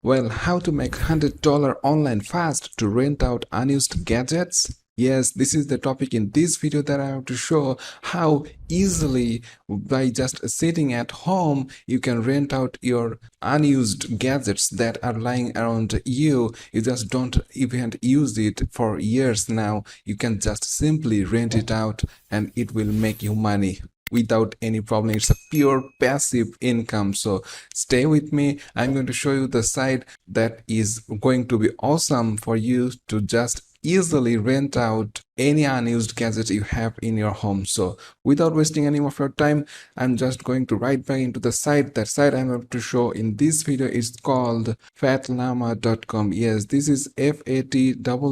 Well, how to make $100 online fast to rent out unused gadgets? Yes, this is the topic in this video that I have to show how easily by just sitting at home you can rent out your unused gadgets that are lying around you. You just don't even use it for years now. You can just simply rent it out and it will make you money without any problem. It's a pure passive income. So stay with me. I'm going to show you the site that is going to be awesome for you to just easily rent out any unused gadget you have in your home. So without wasting any of your time, I'm just going to right back into the site. That site I'm going to show in this video is called fatlama.com. Yes, this is fatlama.com,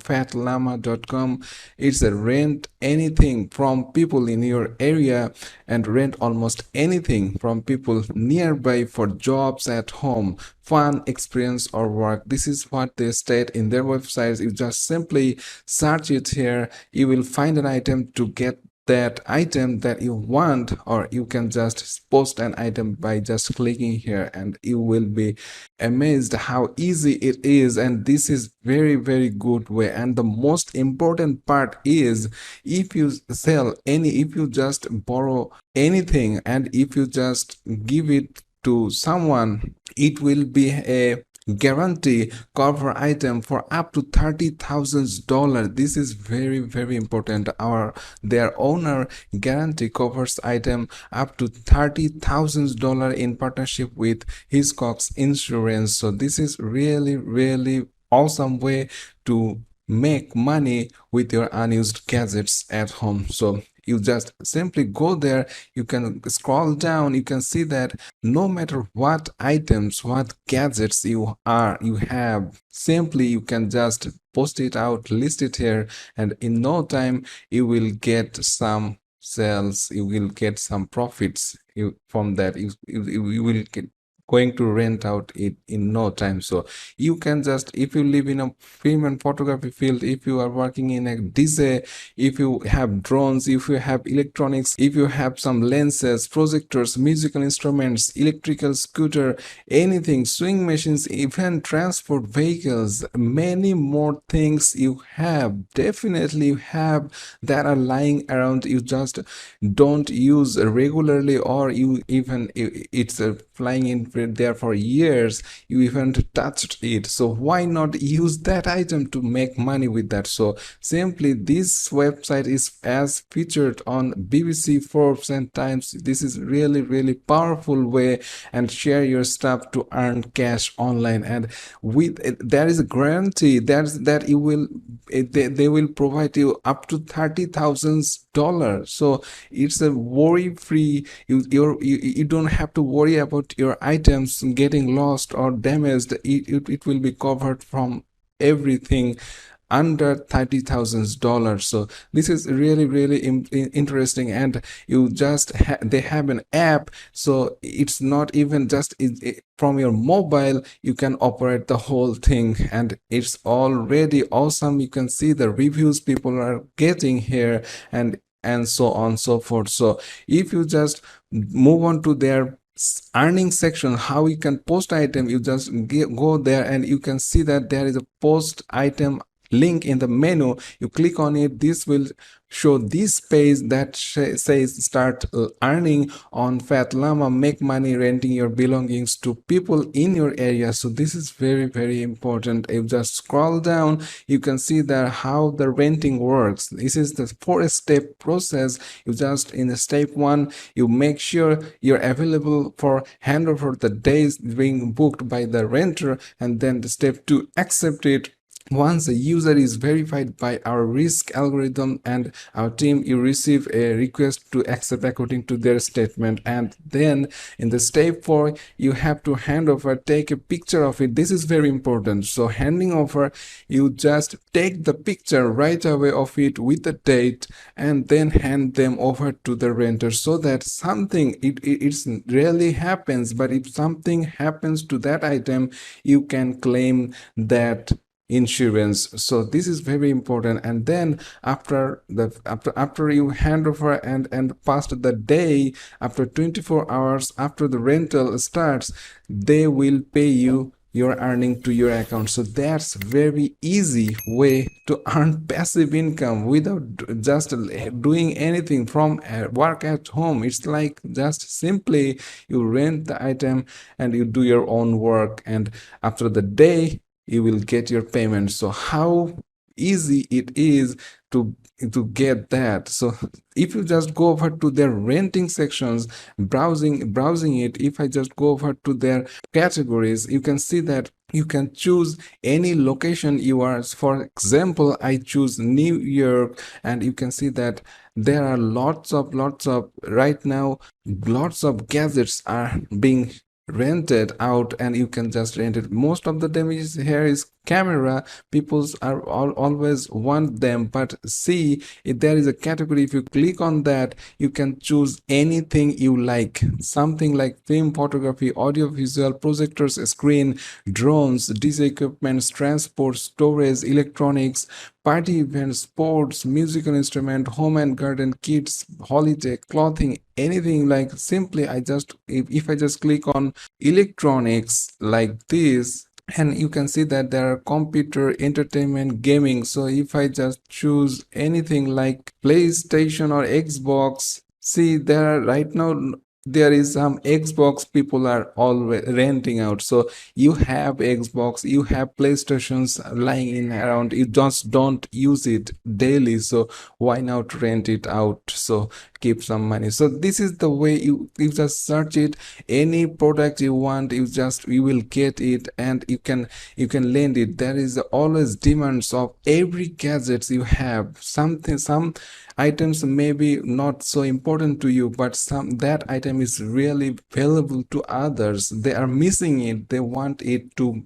fatlama.com. It's a rent anything from people in your area and rent almost anything from people nearby for jobs at home, fun, experience, or work. This is what they state in their websites. You just simply search it here. You will find an item to get that item that you want, or you can just post an item by just clicking here, and you will be amazed how easy it is. And this is very good way. And the most important part is, if you if you just borrow anything and if you just give it to someone, it will be a guarantee cover item for up to $30,000. This is very important. Their owner guarantee covers item up to $30,000 in partnership with Hiscox Insurance. So this is really awesome way to make money with your unused gadgets at home. So you just simply go there, you can scroll down, you can see that no matter what items, what gadgets you have, simply you can just post it out, list it here, and in no time you will get some sales, you will get some profits from that. You will get going to rent out it in no time. So you can just, if you live in a film and photography field, if you are working in a DJ, if you have drones, if you have electronics, if you have some lenses, projectors, musical instruments, electrical scooter, anything, swing machines, even transport vehicles, many more things you have, definitely you have, that are lying around, you just don't use regularly, or you even it's flying in there for years, you even touched it. So why not use that item to make money with that? So simply, this website is as featured on BBC, Forbes, and Times. This is really powerful way and share your stuff to earn cash online. And with there is a guarantee that you will they will provide you up to $30,000. So it's a worry free. You don't have to worry about your items getting lost or damaged. It will be covered from everything under $30,000. So this is really interesting. And you just they have an app, so it's not even just from your mobile, you can operate the whole thing, and it's already awesome. You can see the reviews people are getting here, and so on so forth. So if you just move on to their earning section, how you can post item, you just go there and you can see that there is a post item link in the menu. You click on it, this will show this page that says start earning on Fatlama, make money renting your belongings to people in your area. So this is very important. If you just scroll down, you can see that how the renting works. This is the 4-step process. You just, in the step 1, you make sure you're available for handover the days being booked by the renter, and then the step 2, accept it. Once a user is verified by our risk algorithm and our team, you receive a request to accept according to their statement. And then in the step 4, you have to hand over, take a picture of it. This is very important. So handing over, you just take the picture right away of it with the date, and then hand them over to the renter, so that something, it rarely happens, but if something happens to that item, you can claim that insurance. So this is very important. And then after you hand over and past the day, after 24 hours after the rental starts, they will pay you your earning to your account. So that's very easy way to earn passive income without just doing anything from work at home. It's like just simply you rent the item and you do your own work, and after the day you will get your payment. So how easy it is to get that. So if you just go over to their renting sections, browsing it, if I just go over to their categories, you can see that you can choose any location you are. For example, I choose New York, and you can see that there are lots of right now, lots of gadgets are being rented out, and you can just rent it. Most of the damage here is camera. People's are always want them, but see, if there is a category, if you click on that, you can choose anything you like, something like film photography, audio visual, projectors, screen, drones, DJ equipments, transport, storage, electronics, party events, sports, musical instrument, home and garden, kids, holiday, clothing, anything. Like simply I just if I just click on electronics like this, and you can see that there are computer, entertainment, gaming. So if I just choose anything like PlayStation or Xbox, see there are right now there is some Xbox people are always renting out. So you have Xbox, you have PlayStations lying in around, you just don't use it daily, so why not rent it out? So keep some money. So this is the way you just search it, any product you want, you will get it, and you can lend it. There is always demands of every gadgets you have. Some items may be not so important to you, but that item is really valuable to others. They are missing it, they want it to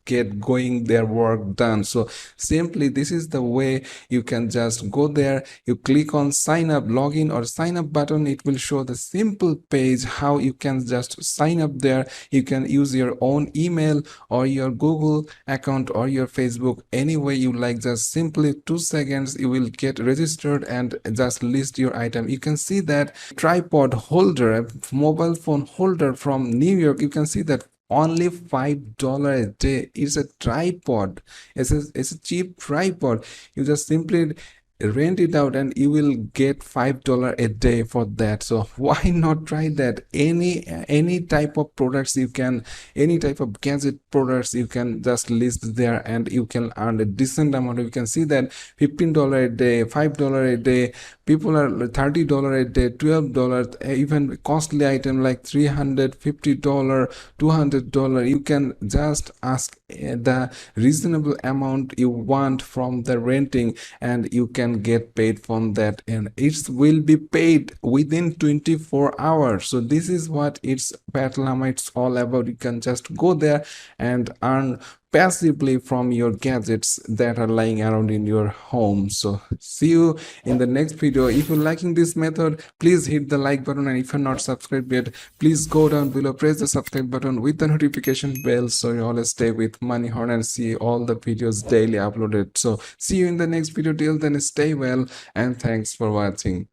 get going their work done. So simply this is the way you can just go there, you click on sign up, login or sign up button. It will show the simple page how you can just sign up there. You can use your own email or your Google account or your Facebook, any way you like. Just simply 2 seconds you will get registered and just list your item. You can see that tripod holder, a mobile phone holder from New York, you can see that only $5 a day. It's a tripod, it's a cheap tripod. You just simply rent it out and you will get $5 a day for that. So why not try that? Any type of products you can, any type of gadget products you can just list there, and you can earn a decent amount. You can see that $15 a day, $5 a day, people are $30 a day, $12, even costly item like $350, $200. You can just ask the reasonable amount you want from the renting, and you can get paid from that, and it will be paid within 24 hours. So this is what it's Petalama, it's all about. You can just go there and earn passively from your gadgets that are lying around in your home. So see you in the next video. If you're liking this method, please hit the like button, and if you're not subscribed yet, please go down below, press the subscribe button with the notification bell, so you always stay with Money Horn and see all the videos daily uploaded. So see you in the next video. Till then, stay well and thanks for watching.